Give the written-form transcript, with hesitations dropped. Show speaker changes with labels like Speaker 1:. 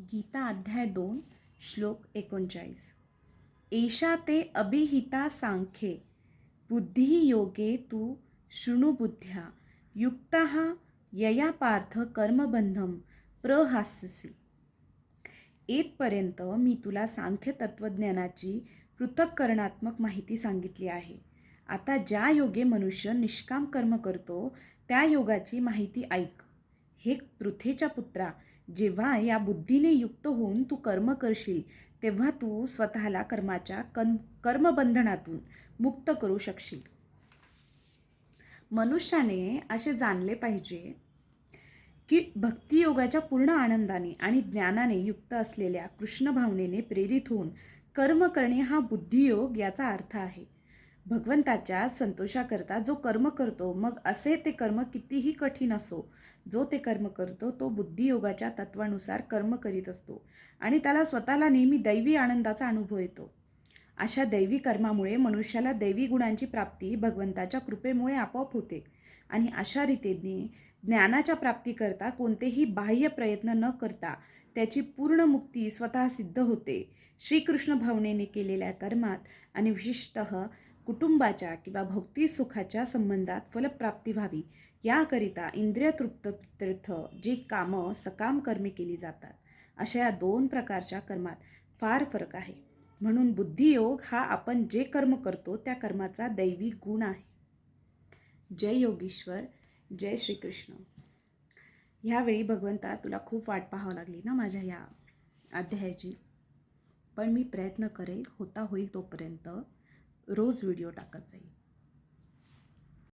Speaker 1: गीता अध्याय 2 श्लोक 39. एषा ते अभिहिता सांख्ये बुद्धी योगे तू शृणु बुद्ध्या युक्तः यया पार्थ कर्मबंधम प्रहास्यसि. येथपर्यंत मी तुला सांख्य तत्त्वज्ञानाची पृथक्करणात्मक माहिती सांगितली आहे. आता ज्या योगे मनुष्य निष्काम कर्म करतो त्या योगाची माहिती ऐक. हे पृथेच्या पुत्रा, जेव्हा या बुद्धीने युक्त होऊन तू कर्म करशील तेव्हा तू स्वतःला कर्माच्या कर्मबंधनातून मुक्त करू शकशील. मनुष्याने असे जाणले पाहिजे की भक्तियोगाच्या पूर्ण आनंदाने आणि ज्ञानाने युक्त असलेल्या कृष्ण भावनेने प्रेरित होऊन कर्म करणे हा बुद्धियोग याचा अर्थ आहे. भगवंताच्या संतोषाकरता जो कर्म करतो, मग असे ते कर्म कितीही कठीण असो, जो ते कर्म करतो तो बुद्धियोगाच्या तत्वानुसार कर्म करीत असतो आणि त्याला स्वतःला नेहमी दैवी आनंदाचा अनुभव येतो. अशा दैवी कर्मामुळे मनुष्याला दैवी गुणांची प्राप्ती भगवंताच्या कृपेमुळे आपोआप होते आणि अशा रीतीने ज्ञानाच्या प्राप्तीकरता कोणतेही बाह्य प्रयत्न न करता त्याची पूर्ण मुक्ती स्वतः सिद्ध होते. श्रीकृष्ण भावनेने केलेल्या कर्मात आणि विशेषतः कुटुंबाच्या किंवा भौतिक सुखाच्या संबंधात फलप्राप्ती व्हावी याकरिता इंद्रियतृप्त तीर्थ जी कामं सकाम कर्मे केली जातात, अशा या दोन प्रकारच्या कर्मात फार फरक आहे. म्हणून बुद्धियोग हा आपण जे कर्म करतो त्या कर्माचा दैवी गुण आहे. जय योगीश्वर, जय श्रीकृष्ण. ह्यावेळी भगवंता तुला खूप वाट पाहावी लागली ना माझ्या या अध्यायाची, पण मी प्रयत्न करेल होता होईल तोपर्यंत रोज व्हिडिओ टाकत जाईल.